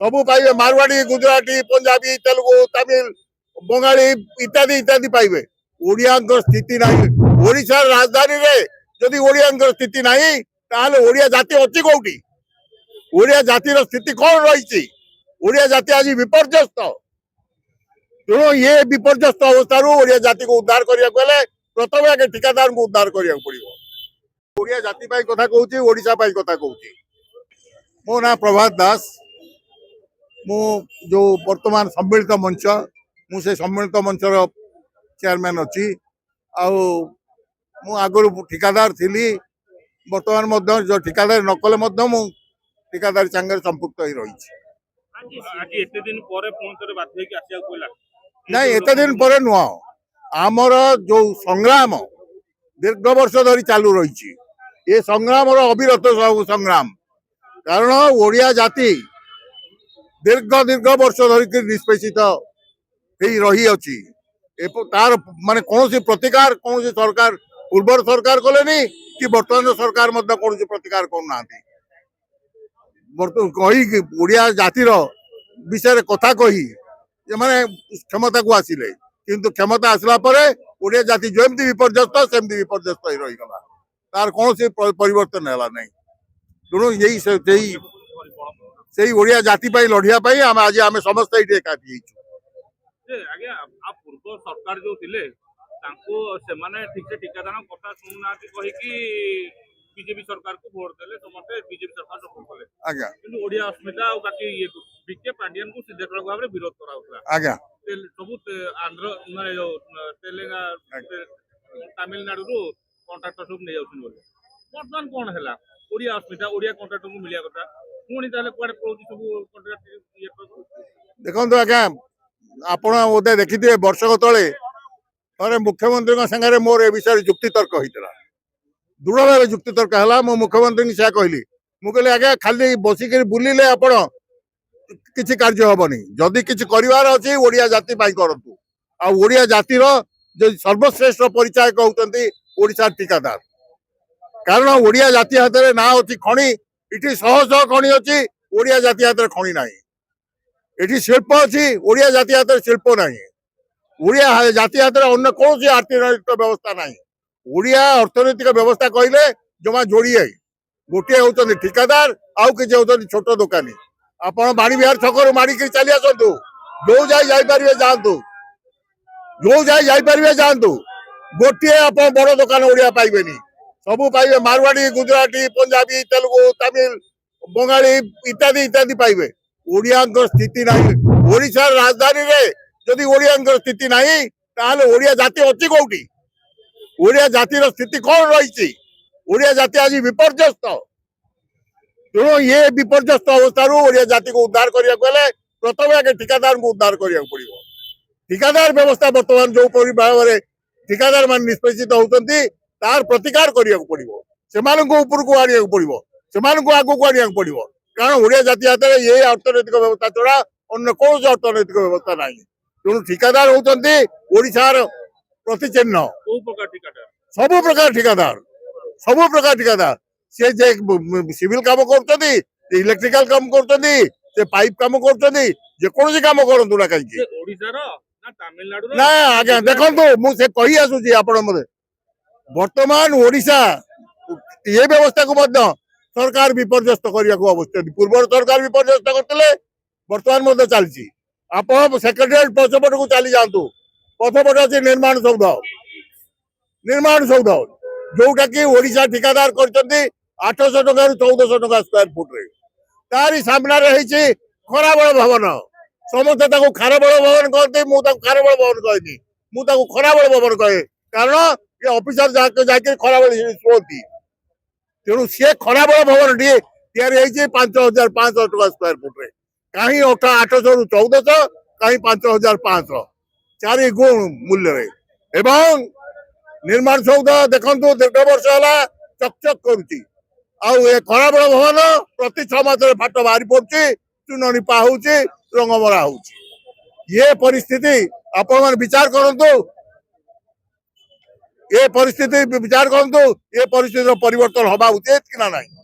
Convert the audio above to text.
सबू पाइबे मारवाड़ी गुजराती पंजाबी तेलुगु तमिल बंगाली इत्यादि इत्यादि पाइबे ओडिया स्थिति नहीं ओडिशा राजधानी रे जदि ओडिया स्थिति नहीं ताहले ओडिया जाति अच्छी कोठी ओडिया जातिर स्थिति कौन रही ओडिया जाति आज विपर्यस्त तेणु ये विपर्यस्त अवस्था ओडिया जाति को उद्धार करने प्रथम आगे ठिकादार को उद्धार करने पड़ो ओडिया जाति कथा कहूँ ओडिशा कथा कहूँ मो ना प्रभात दास मु जो वर्तमान सम्मिलित मंच मुझे सम्मिलित मंचर चेयरमैन अच्छी आगु ठिकादार थी बर्तमान जो ठिकादार नकले मु ठिकादार सांगे संपुक्त हो रही नहीं एत दिन पर नुह आमर जो संग्राम दीर्घ वर्ष धरी चालू रही ये संग्राम अविरत संग्राम कारण ओडिया जाति दीर्घ दीर्घ वर्ष धरिक निष्पेषित रही अच्छी तार माने कौन प्रतिकार कौन सरकार पूर्वर सरकार कले कि बर्तमान सरकार कौन प्रतिकार करना कही ओडिया जातिर विषय कथा कही माने क्षमता को आसिले किंतु क्षमता आसला परे ओडिया जाति जमती विपर्यस्त सेमती विपर्यस्त रहीगला तार कौन परिवर्तन है नहीं तेणु यही ओडिया जाति लड़िया आज आम समस्त ये एकाठी पूर्व सरकार जो थिले ठीक से ठिकादार कथा शुणुना बीजेपी सरकार को भोट देले समस्त बीजेपी सरकार सपोर्ट कले आज्ञा किंतु ओडिया अस्मिता और बाकी ये बीके पांडियन को सीधे सड़क भाव विरोध करा होता आज्ञा सब आंध्र माने जो तेलंगाना तमिलनाडु रो कॉन्ट्रैक्टर सब नै जाउछन बोले वर्तमान कोन हैला ओडिया अस्मिता ओडिया कॉन्ट्रैक्टर को मिलिया कथा पुणी ताले कुआडे पळौची सब कॉन्ट्रैक्ट ये देखो आज्ञा आपण बोधे देखिथे वर्षक तले थे मुख्यमंत्री संगे मोर ए विषय जुक्ति तर्क होता दृढ़ भाव जुक्ति तर्क है मो मुख्यमंत्री से कहली मुझे आज्ञा खाली बसिक बुलिले आपण किसी कार्य हेनी जदि किसी करार अच्छी ओडिया जाति करूँ आडिया जातिर जो सर्वश्रेष्ठ परिचायक होती ओडिशा ठिकादार कारण ओडिया जाति हाथ में ना अच्छी खणी इटी शह शह खणी अच्छी ओडिया जाति हाथ में खणी ना ये शिल्प अच्छी ओडिया जाति हाथ में शिल्प ना ओडिया जाति हाथ में अन्य कौन आर्थिक व्यवस्था ना ओडिया अर्थनैतिक व्यवस्था कहले जमा जोड़ी है गोटे होती ठिकादार आउ किसी होती छोट दुकानी आपण बाणी बिहार छकरू माड़िक चली आसतु जो जाइए जातु जो जाइए जातु गोटे आप बड़ दुकान ओडिया पाइबे सबू पाइबे मारवाड़ी गुजराती पंजाबी तेलुगु तमिल बंगाली इत्यादि इत्यादि पाइबे ओडिया स्थिति नहीं ओडिशा राजधानी रे जदि ओडिया स्थिति नहीं ताहले ओडिया जाति अच्छी कोठी ओडिया जातिर स्थिति कौन रही ओडिया जाति आज विपर्यस्त तेणु ये विपर्यस्त अवस्था ओडिया जाति को उद्धार करने प्रथम आगे ठिकादार को उद्धार करने पड़ो ठिकादार व्यवस्था बर्तमान जो भाव में ठिकादार मान निष्पेषित होती तार प्रतिकार करने पड़ो से उपरको आने पड़ो से आग को आने पड़ो कारण ओडिया जाति हाथ में ये अर्थनैतिक व्यवस्था छड़ा अन्य कौन अर्थनैतिक व्यवस्था ना तेणु ठिकादार होती ओडिशार प्रतिचिह्न सब प्रकार ठिकादार से सिविल काम कर इलेक्ट्रिकल काम कर पाइप काम कर काम करूँ ना कहीं ना आज्ञा देखो मुझे कही आसूसी आपण मत वर्तमान ओडिशा ये व्यवस्था को सरकार विपर्यस्त करने को अवस्था पूर्व सरकार विपर्यस्त करते बर्तमान चलती आप सेक्रेटेरिएट पछपट को चली जातु पछपट अच्छे निर्माण सौध जोटा कि ओडिशा ठिकादार कर 800 टका 1400 टका स्क्वायर फुट रे तारी सामना रही खराबल भवन समस्त खारबल भवन कहते खारबल भवन कहनी मुझे खराबल भवन कहे कारण ये ऑफिसर जाके खराबल शुणती तेणु सी खराबल भवन टी या 5500 टका स्क्वायर फुट रे कहीं 800 रु 1400 कहीं 5500 4 गुण मूल्य रे एवं निर्माण सौध देखु दीर्घ वर्ष है चकचक करुच्ची खराबल भवन प्रति 6 मास फाट बाहरी पड़ुची चून निपा हो रंग मरा हो ये परिस्थिति आपण मैंने विचार करंतु ये परिस्थिति विचार करंतु ये परिस्थिति परिवर्तन हवा उचित कि ना नहीं।